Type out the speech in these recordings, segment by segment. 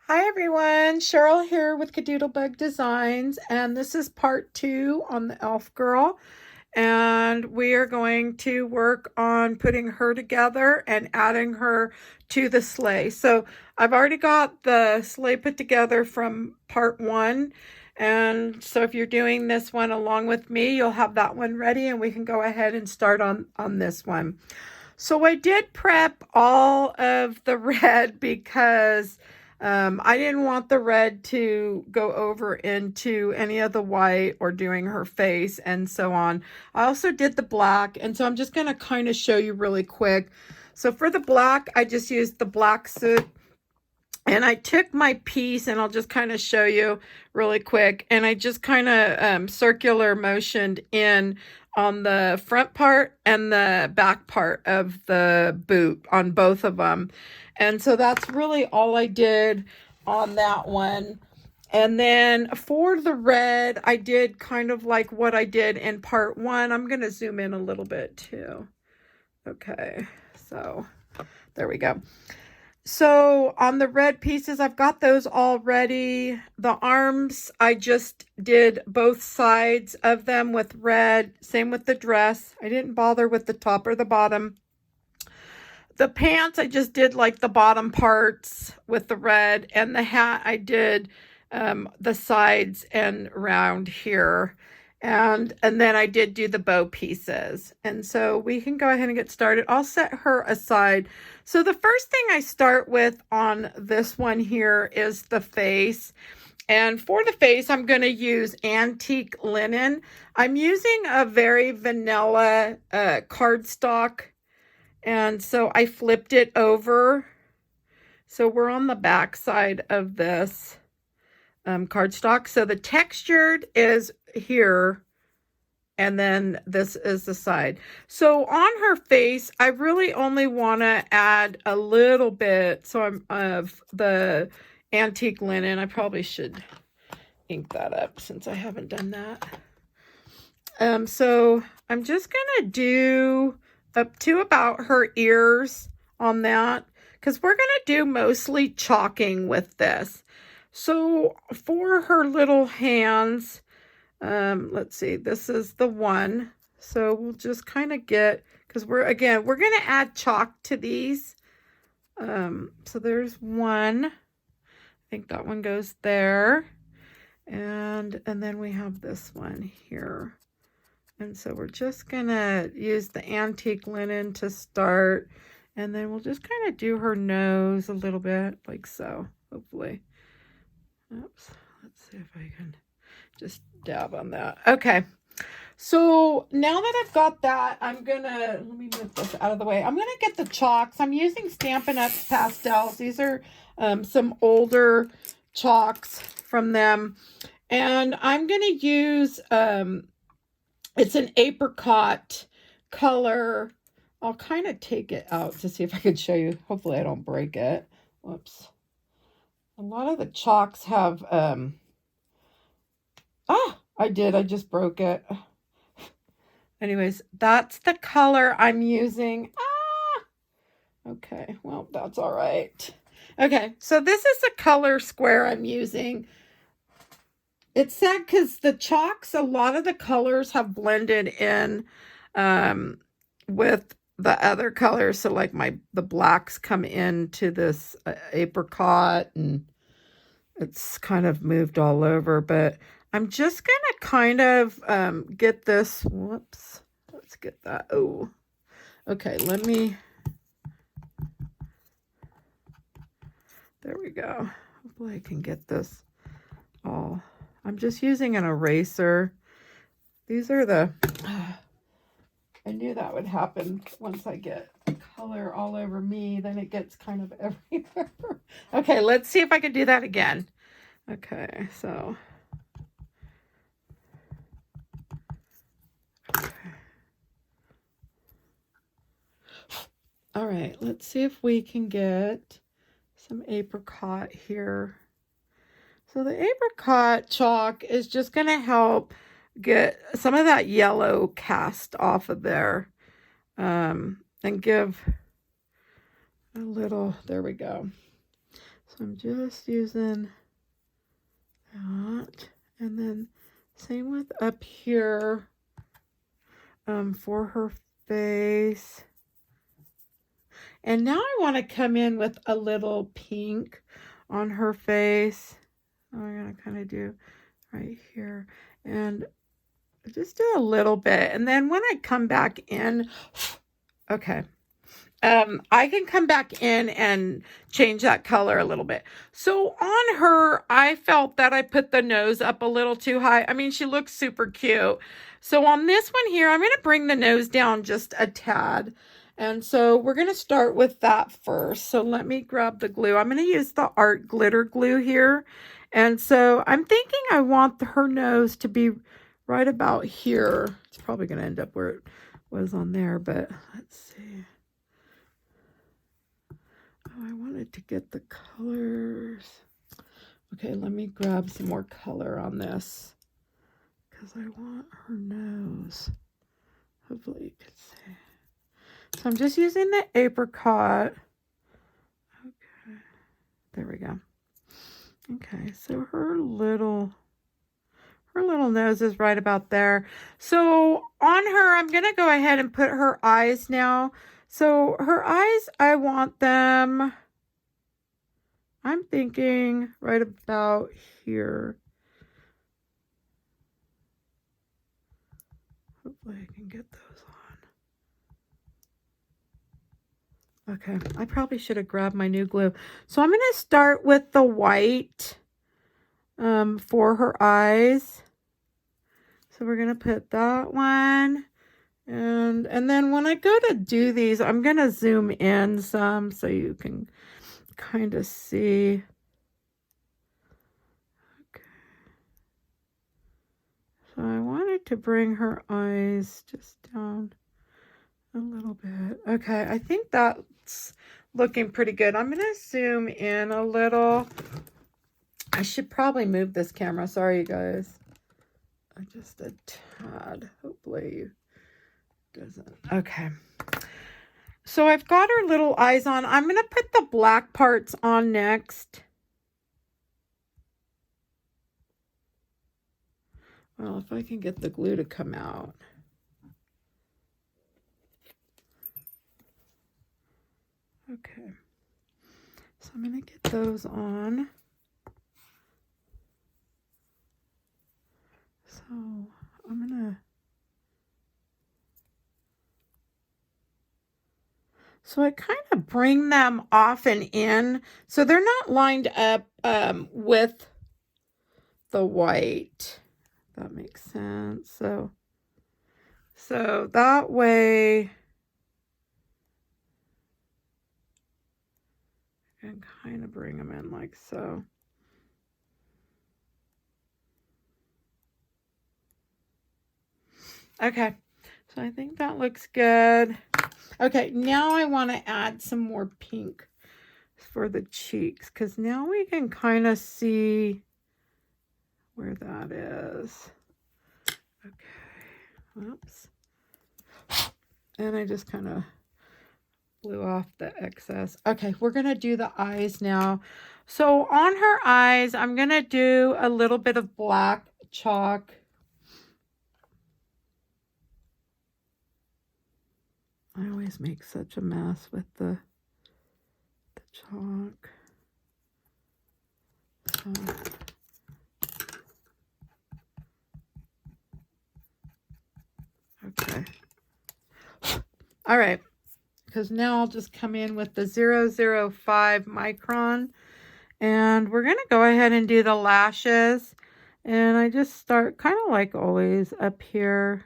Hi everyone, Cheryl here with Kadoodlebug Designs, and this is part 2 on the elf girl, and we are going to work on putting her together and adding her to the sleigh. So I've already got the sleigh put together from part 1, and so if you're doing this one along with me, you'll have that one ready and we can go ahead and start on this one. So I did prep all of the red because I didn't want the red to go over into any of the white or doing her face and so on. I also did the black, and so I'm just going to kind of show you really quick. So for the black, I just used the black soot, and I took my piece, and I'll just kind of show you really quick, and I just kind of circular motioned in on the front part and the back part of the boot on both of them. And so that's really all I did on that one. And then for the red, I did kind of like what I did in part 1. I'm going to zoom in a little bit too. Okay, so there we go. So on the red pieces, I've got those all ready. The arms, I just did both sides of them with red. Same with the dress. I didn't bother with the top or the bottom. The pants, I just did like the bottom parts with the red. And the hat, I did the sides and around here. And then I did do the bow pieces. And so we can go ahead and get started. I'll set her aside. So the first thing I start with on this one here is the face. And for the face, I'm going to use antique linen. I'm using a very vanilla cardstock. And so I flipped it over. So we're on the back side of this cardstock. So the textured is here, and then this is the side. So on her face, I really only want to add a little bit of the antique linen. I probably should ink that up since I haven't done that. So I'm just gonna do up to about her ears on that, because we're gonna do mostly chalking with this. So for her little hands, let's see, this is the one. So we'll just kind of get, because we're going to add chalk to these. So there's one. I think that one goes there. And then we have this one here. And so we're just going to use the antique linen to start. And then we'll just kind of do her nose a little bit, like so, hopefully. Oops, let's see if I can just dab on that. Okay, so now that I've got that, I'm gonna, let me move this out of the way. I'm gonna get the chalks. I'm using Stampin' Up pastels. These are some older chalks from them. And I'm gonna use, it's an apricot color. I'll kind of take it out to see if I can show you. Hopefully I don't break it. Whoops. A lot of the chalks have, I did. I just broke it. Anyways, that's the color I'm using. Okay, well, that's all right. Okay, so this is the color square I'm using. It's sad because the chalks, a lot of the colors have blended in with the other colors. So like the blacks come into this apricot, and it's kind of moved all over. But I'm just going to kind of get this. Whoops. Let's get that. Oh, okay. Let me. There we go. Hopefully I can get this all. I'm just using an eraser. These are the. I knew that would happen once I get color all over me. Then it gets kind of everywhere. Okay, let's see if I can do that again. Okay, so. Okay. All right, let's see if we can get some apricot here. So the apricot chalk is just going to help get some of that yellow cast off of there, and give a little, there we go. So I'm just using that. And then same with up here for her face. And now I want to come in with a little pink on her face. I'm going to kind of do right here. And just do a little bit. And then when I come back in, okay. I can come back in and change that color a little bit. So on her, I felt that I put the nose up a little too high. I mean, she looks super cute. So on this one here, I'm going to bring the nose down just a tad. And so we're going to start with that first. So let me grab the glue. I'm going to use the art glitter glue here. And so I'm thinking I want her nose to be right about here. It's probably going to end up where it was on there, but let's see. Oh, I wanted to get the colors. Okay, let me grab some more color on this because I want her nose. Hopefully you can see. So I'm just using the apricot. Okay, there we go. Okay, so her little nose is right about there. So on her, I'm going to go ahead and put her eyes now. So her eyes, I want them, I'm thinking right about here. Hopefully I can get those on. Okay, I probably should have grabbed my new glue. So I'm going to start with the white for her eyes. So we're going to put that one. And then when I go to do these, I'm going to zoom in some so you can kind of see. Okay. So I wanted to bring her eyes just down a little bit. Okay, I think that's looking pretty good. I'm going to zoom in a little. I should probably move this camera. Sorry, you guys. Just a tad. Hopefully doesn't. Okay. So I've got her little eyes on. I'm going to put the black parts on next. Well, if I can get the glue to come out. Okay. So I'm going to get those on. So I'm going to. So I kind of bring them off and in. So they're not lined up with the white. That makes sense. So that way I can kind of bring them in like so. Okay, so I think that looks good. Okay, now I want to add some more pink for the cheeks because now we can kind of see where that is. Okay, oops. And I just kind of blew off the excess. Okay, we're going to do the eyes now. So on her eyes, I'm going to do a little bit of black chalk. I always make such a mess with the chalk. So, okay. All right. Because now I'll just come in with the 005 micron. And we're going to go ahead and do the lashes. And I just start kind of like always up here.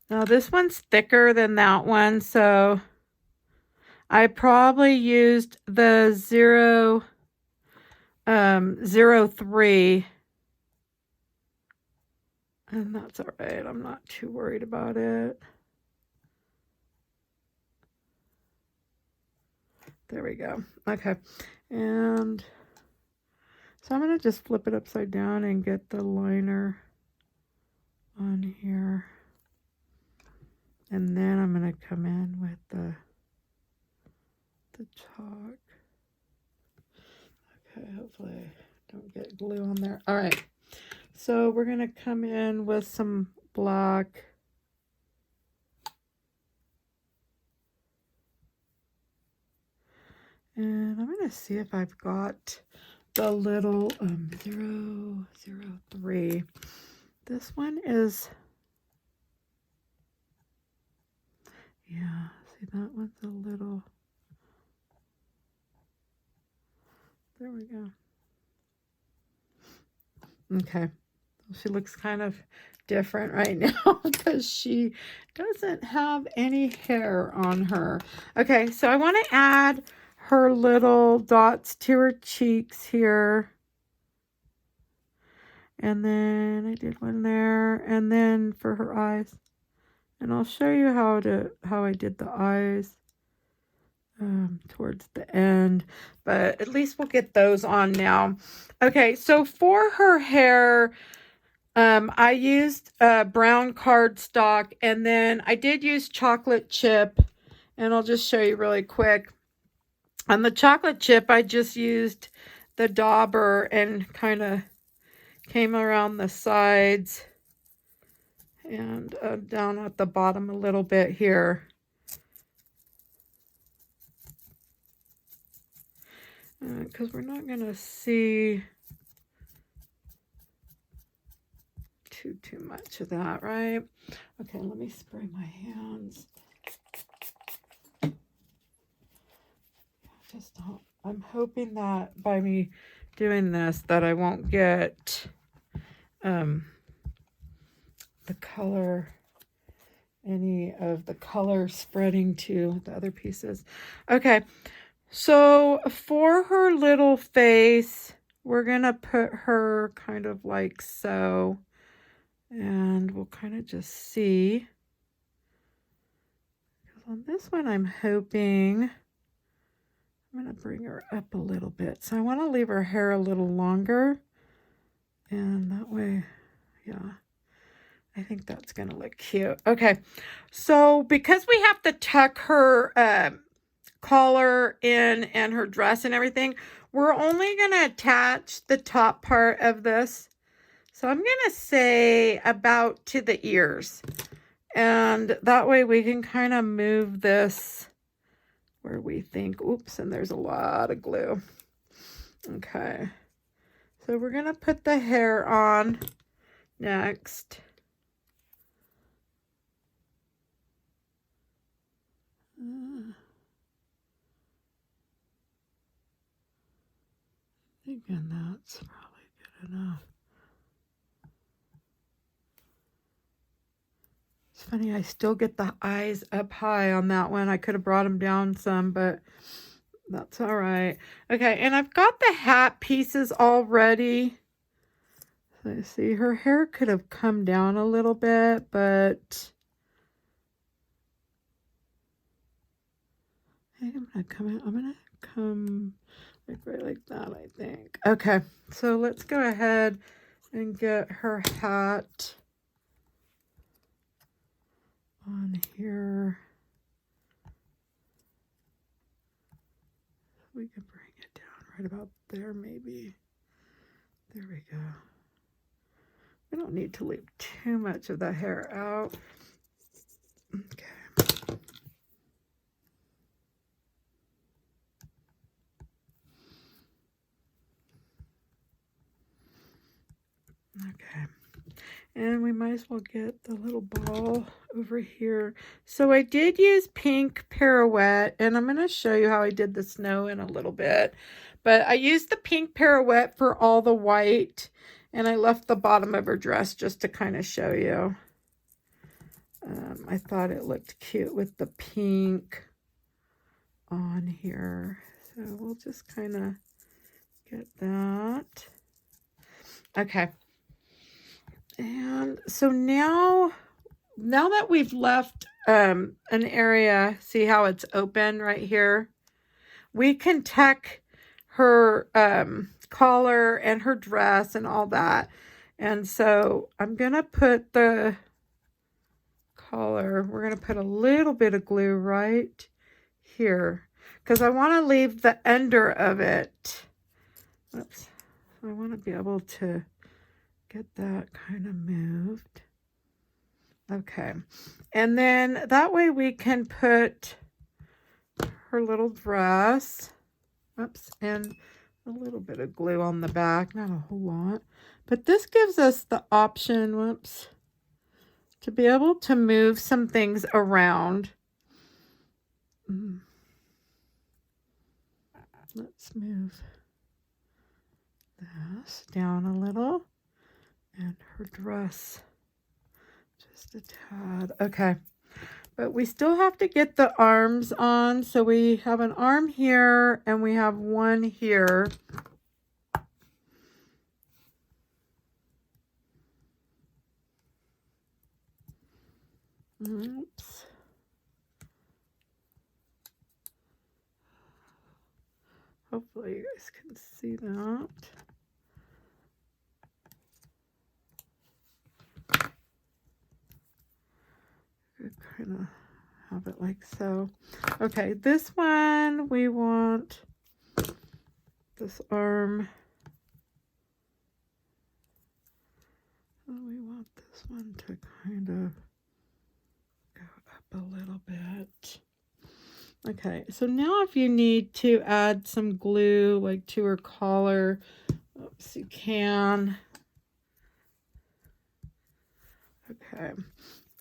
Now this one's thicker than that one, so I probably used the 0.03, and that's all right. I'm not too worried about it. There we go. Okay, and so I'm going to just flip it upside down and get the liner on And then I'm going to come in with the chalk. Okay, hopefully I don't get glue on there. All right, so we're going to come in with some black. And I'm going to see if I've got the little 003. This one is, yeah, see that one's a little, there we go. Okay, she looks kind of different right now because she doesn't have any hair on her. Okay, so I want to add her little dots to her cheeks here. And then I did one there, and then for her eyes. And I'll show you how I did the eyes towards the end, but at least we'll get those on now. Okay, so for her hair, I used brown cardstock, and then I did use chocolate chip, and I'll just show you really quick. On the chocolate chip, I just used the dauber and kind of came around the sides and down at the bottom a little bit here. Because we're not going to see too much of that, right? Okay, let me spray my hands. Just don't. I'm hoping that by me doing this that I won't get the color, any of the color spreading to the other pieces. Okay, so for her little face, we're gonna put her kind of like so, and we'll kind of just see. On this one, I'm hoping I'm going to bring her up a little bit. So I want to leave her hair a little longer. And that way, yeah, I think that's going to look cute. Okay, so because we have to tuck her collar in and her dress and everything, we're only going to attach the top part of this. So I'm going to say about to the ears. And that way we can kind of move this where we think, oops, and there's a lot of glue. Okay. So we're going to put the hair on next. Thinking that's probably good enough. It's funny, I still get the eyes up high on that one. I could have brought them down some, but that's all right. Okay, and I've got the hat pieces all ready. So see, her hair could have come down a little bit, but I'm gonna come like right like that, I think. Okay, so let's go ahead and get her hat on here. We can bring it down right about there, maybe. There we go. We don't need to leave too much of the hair out. Okay. Okay. And we might as well get the little ball over here. So I did use pink pirouette, and I'm going to show you how I did the snow in a little bit. But I used the pink pirouette for all the white, and I left the bottom of her dress just to kind of show you. I thought it looked cute with the pink on here. So we'll just kind of get that. Okay. And so now that we've left an area, see how it's open right here? We can tuck her collar and her dress and all that. And so I'm going to put the collar. We're going to put a little bit of glue right here because I want to leave the ender of it. Oops. I want to be able to get that kind of moved. Okay. And then that way we can put her little dress. Oops. And a little bit of glue on the back. Not a whole lot. But this gives us the option, whoops, to be able to move some things around. Let's move this down a little. And her dress just a tad. Okay. But we still have to get the arms on. So we have an arm here and we have one here. Oops. Hopefully you guys can see that. Kind of have it like so. Okay, this one we want this arm. We want this one to kind of go up a little bit. Okay, so now if you need to add some glue like to her collar, oops, you can. Okay.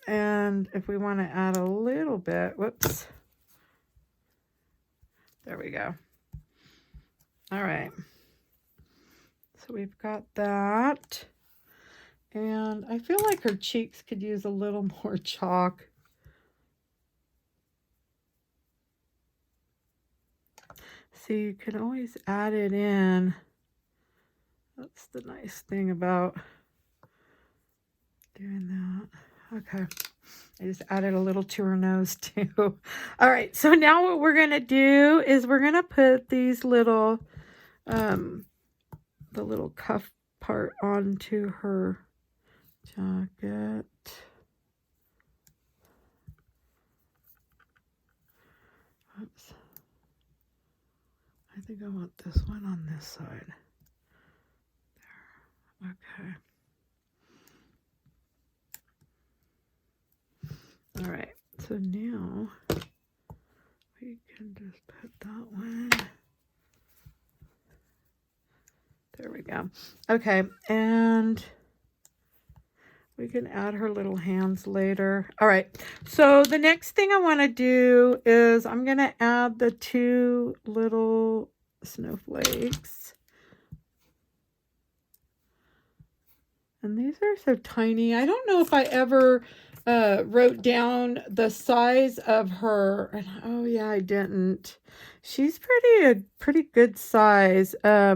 And if we want to add a little bit, whoops. There we go. All right. So we've got that. And I feel like her cheeks could use a little more chalk. So you can always add it in. That's the nice thing about doing that. Okay, I just added a little to her nose too. All right, so now what we're gonna do is we're gonna put these little, the little cuff part onto her jacket. Oops. I think I want this one on this side. There. Okay. All right, so now we can just put that one. There we go. Okay, and we can add her little hands later. All right, so the next thing I want to do is I'm going to add the two little snowflakes. And these are so tiny. I don't know if I ever wrote down the size of her. And oh yeah, I didn't. She's pretty good size. I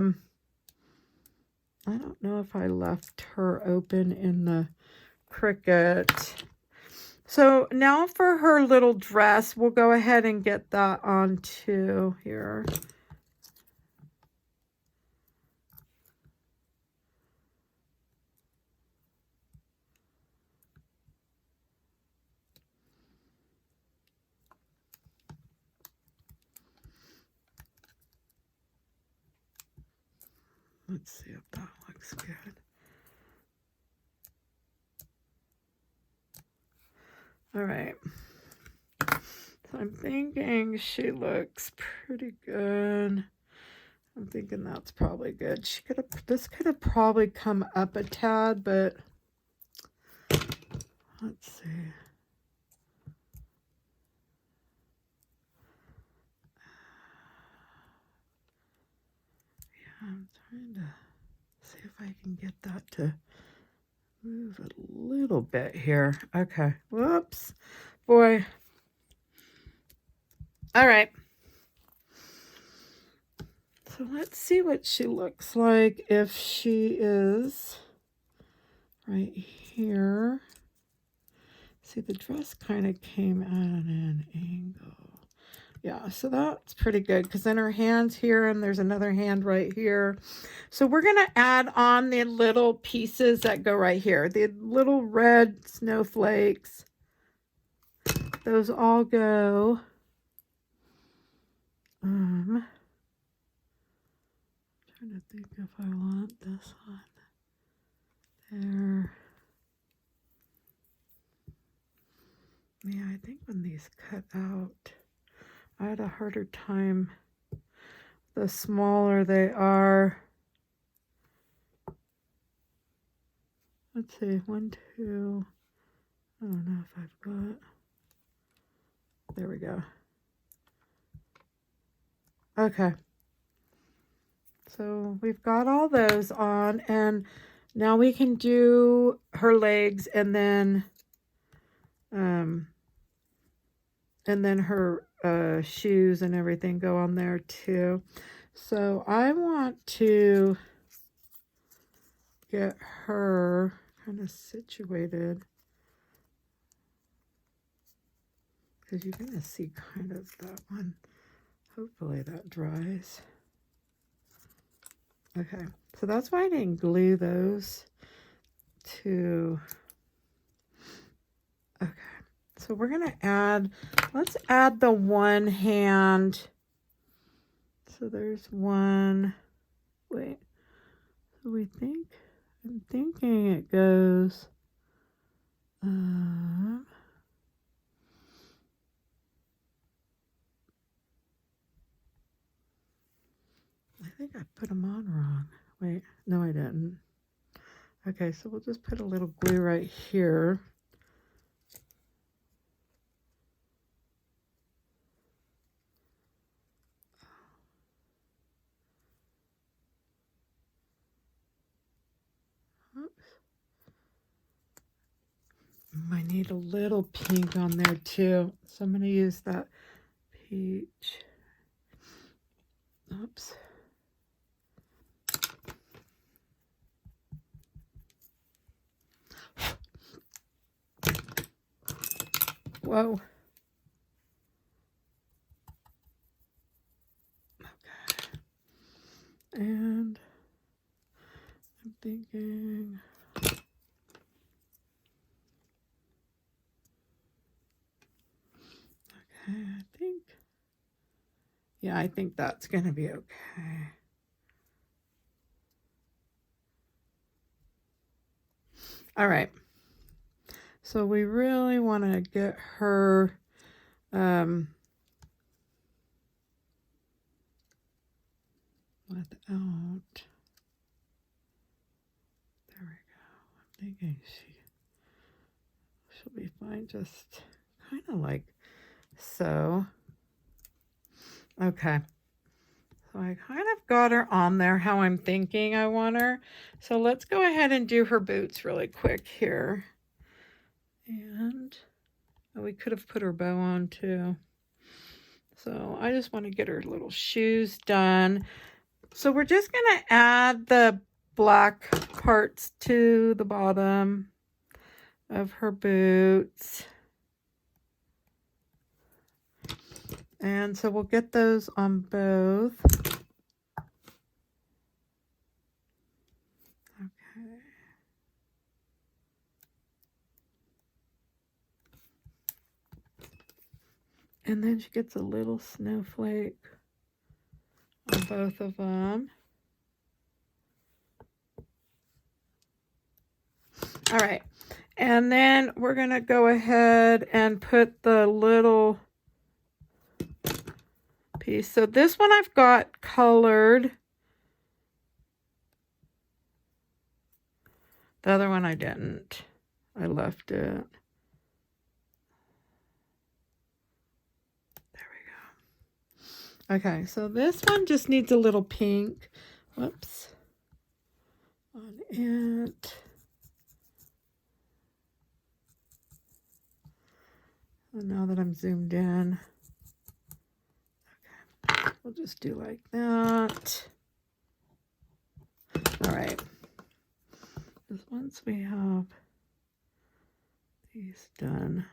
don't know if I left her open in the Cricut. So now for her little dress, we'll go ahead and get that onto here. Let's see if that looks good. All right. So I'm thinking she looks pretty good. I'm thinking that's probably good. This could have probably come up a tad, but let's see. I'm trying to see if I can get that to move a little bit here. Okay. Whoops. Boy. All right. So let's see what she looks like if she is right here. See, the dress kind of came at an angle. Yeah, so that's pretty good because then her hand's here and there's another hand right here. So we're going to add on the little pieces that go right here. The little red snowflakes. those all go. Trying to think if I want this one there. Yeah, I think when these cut out, I had a harder time. The smaller they are. Let's see, 1, 2. I don't know if I've got. There we go. Okay. So we've got all those on, and now we can do her legs, and then her shoes and everything go on there too. So I want to get her kind of situated, because you're going to see kind of that one. Hopefully that dries. Okay, so that's why I didn't glue those to. Okay, so we're going to add, let's add the one hand. So there's one. Wait, so I'm thinking it goes. I think I put them on wrong. Wait, no I didn't. Okay, so we'll just put a little glue right here. Oops. Might need a little pink on there too. So I'm going to use that peach. Oops. Whoa. Okay. And I'm thinking. Okay, I think that's going to be okay. All right. So we really want to get her without. There we go. I'm thinking she'll be fine, just kind of like so. Okay. So I kind of got her on there how I'm thinking I want her. So let's go ahead and do her boots really quick here. And we could have put her bow on too. So I just want to get her little shoes done. So we're just going to add the black parts to the bottom of her boots. And so we'll get those on both. Okay. And then she gets a little snowflake on both of them. All right. And then we're going to go ahead and put the little piece. So this one I've got colored. The other one I didn't. I left it. There we go. Okay, so this one just needs a little pink. Whoops. On it. And now that I'm zoomed in. Okay, we'll just do like that. All right. Just once we have these done.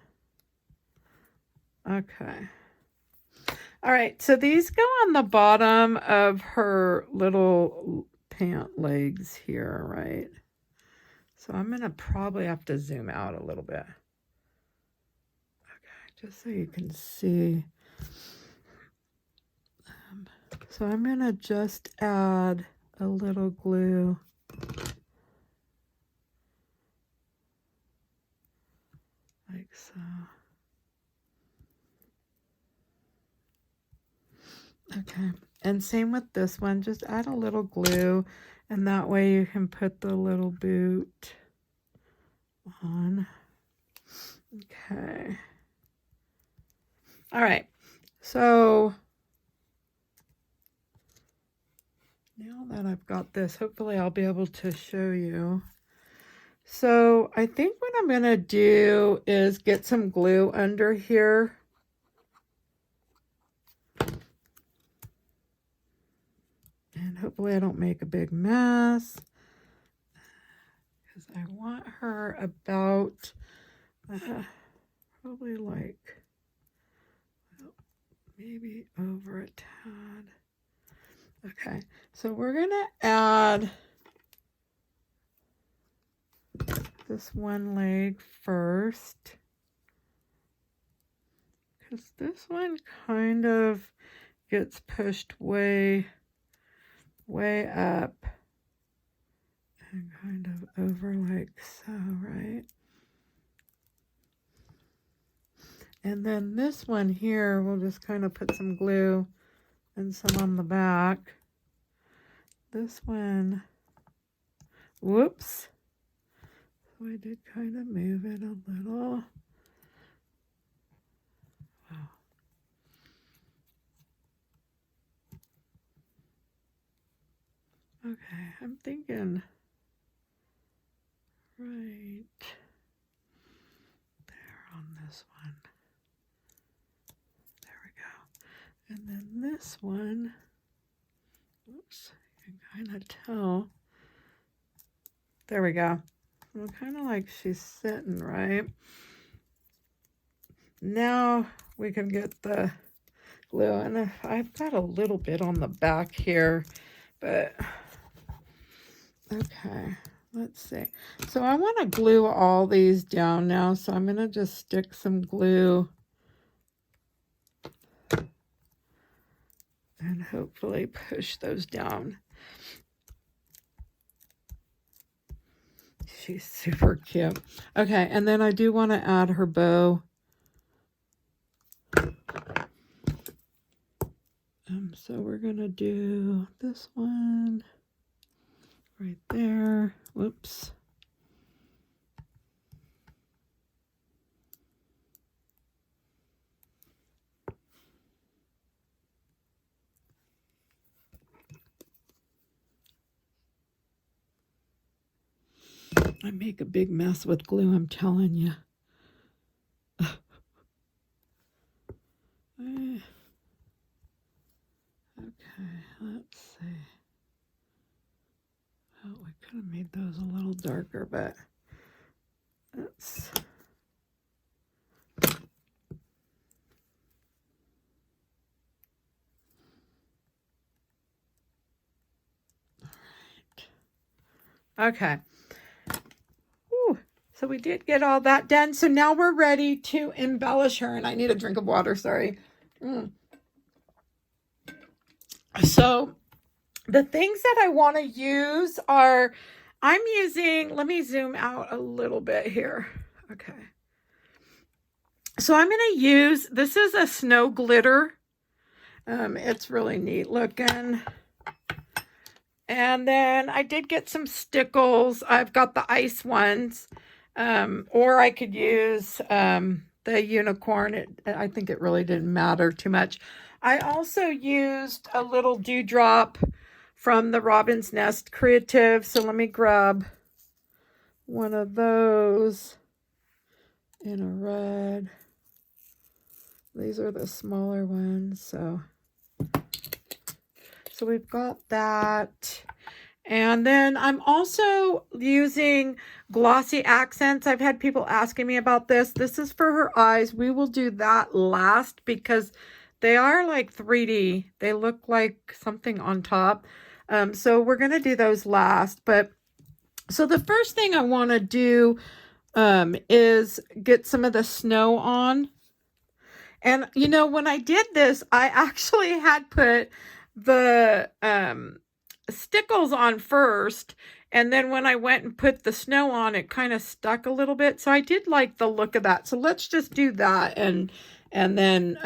Okay. All right, so these go on the bottom of her little pant legs here, right? So I'm going to probably have to zoom out a little bit. Okay, just so you can see. So I'm going to just add a little glue. Like so. Okay, and same with this one, just add a little glue, and that way you can put the little boot on. Okay. All right, so now that I've got this, hopefully I'll be able to show you. So I think what I'm gonna do is get some glue under here. And hopefully I don't make a big mess, because I want her about probably like, well, maybe over a tad. Okay, so we're gonna add this one leg first, because this one kind of gets pushed way up and kind of over like so, right? And then this one here, we'll just kind of put some glue and some on the back. This one, whoops. So I did kind of move it a little. Wow. Okay, I'm thinking right there on this one. There we go. And then this one, oops, you can kind of tell. There we go. Well, kind of like she's sitting, right? Now we can get the glue, and I've got a little bit on the back here, but okay, let's see. So I want to glue all these down now, so I'm going to just stick some glue and hopefully push those down. She's super cute. Okay, and then I do want to add her bow. So we're going to do this one right there. Whoops. I make a big mess with glue, I'm telling you. Okay, let's see. Oh, we could have made those a little darker, but that's... All right. Okay. Whew. So we did get all that done. So now we're ready to embellish her, and I need a drink of water, sorry. So the things that I want to use are, I'm using, let me zoom out a little bit here. Okay. So I'm going to use, this is a snow glitter. It's really neat looking. And then I did get some stickles. I've got the ice ones. Or I could use the unicorn. I think it really didn't matter too much. I also used a little dewdrop from the Robin's Nest Creative. So let me grab one of those in a red. These are the smaller ones. So we've got that. And then I'm also using glossy accents. I've had people asking me about this. This is for her eyes. We will do that last because they are like 3D. They look like something on top. So we're going to do those last. But so the first thing I want to do is get some of the snow on. And you know, when I did this, I actually had put the stickles on first, and then when I went and put the snow on, it kind of stuck a little bit. So I did like the look of that. So let's just do that, and then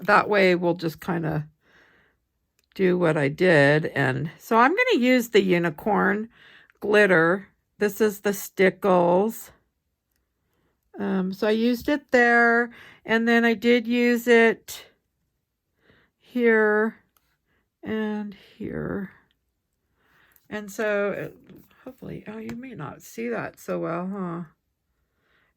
that way we'll just kind of do what I did. And so I'm going to use the unicorn glitter. This is the stickles. So I used it there, and then I did use it here and here. And so hopefully, oh, you may not see that so well, huh?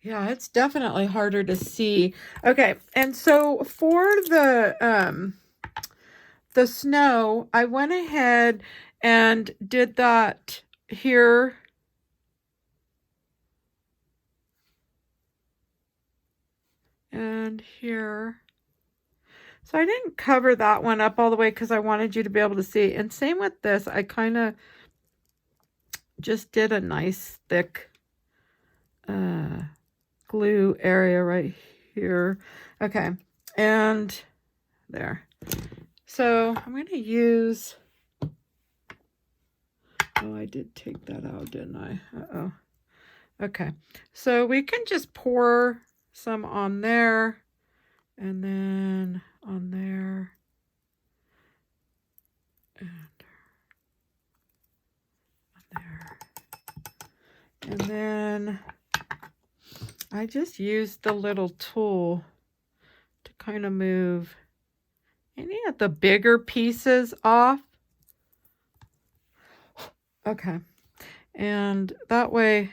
Yeah, it's definitely harder to see. Okay, and so for the snow, I went ahead and did that here. And here. So I didn't cover that one up all the way because I wanted you to be able to see. And same with this. I kind of just did a nice thick glue area right here. Okay. And there. So I'm going to use... Oh, I did take that out, didn't I? Uh-oh. Okay. So we can just pour some on there, and then on there, and on there. And then I just used the little tool to kind of move any of the bigger pieces off. Okay. And that way,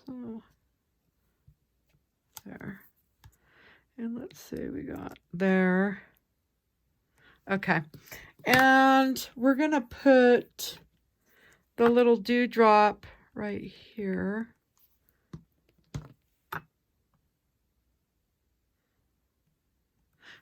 so there, and let's see, we got there. Okay, and we're gonna put the little dewdrop right here.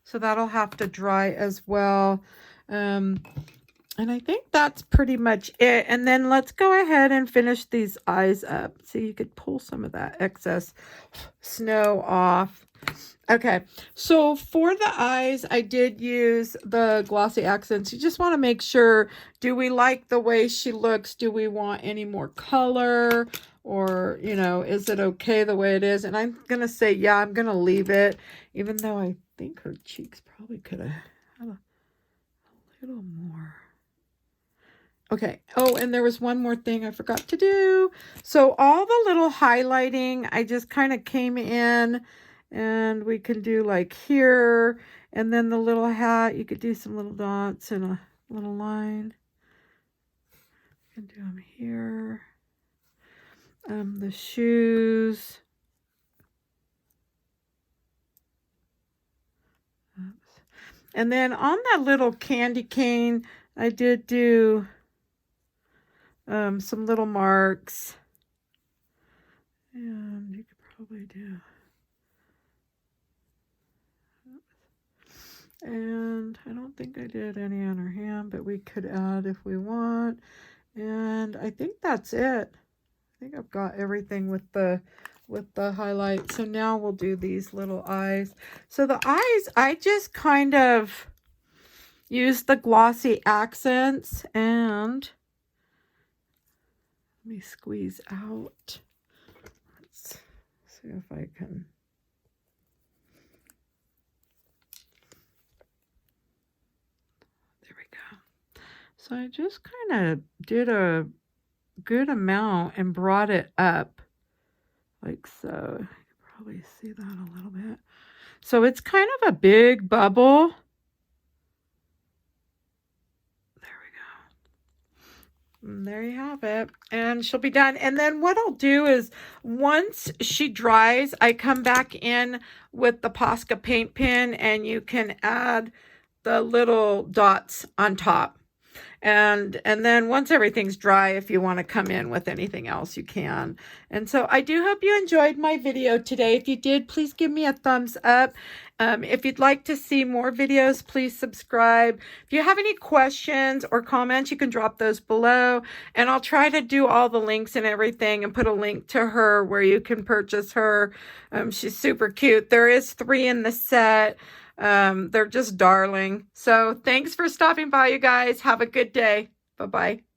So that'll have to dry as well. And I think that's pretty much it. And then let's go ahead and finish these eyes up. So you could pull some of that excess snow off. Okay, so for the eyes, I did use the glossy accents. You just want to make sure, do we like the way she looks? Do we want any more color? Or, you know, is it okay the way it is? And I'm going to say, yeah, I'm going to leave it. Even though I think her cheeks probably could have had a little more. Okay. Oh, and there was one more thing I forgot to do. So all the little highlighting, I just kind of came in, and we can do like here, and then the little hat, you could do some little dots and a little line. You can do them here. The shoes. Oops. And then on that little candy cane, I did do some little marks, and you could probably do, and I don't think I did any on her hand, but we could add if we want. And I think that's it. I think I've got everything with the highlight. So now we'll do these little eyes. So the eyes, I just kind of use the glossy accents, and let me squeeze out. Let's see if I can. There we go. So I just kind of did a good amount and brought it up like so. You can probably see that a little bit. So it's kind of a big bubble. And there you have it. And she'll be done. And then what I'll do is once she dries, I come back in with the Posca paint pen, and you can add the little dots on top. And then once everything's dry, if you want to come in with anything else, you can. And so I do hope you enjoyed my video today. If you did, please give me a thumbs up. If you'd like to see more videos, please subscribe. If you have any questions or comments, you can drop those below, and I'll try to do all the links and everything and put a link to her where you can purchase her. She's super cute. There is 3 in the set. They're just darling. So thanks for stopping by, you guys. Have a good day. Bye-bye.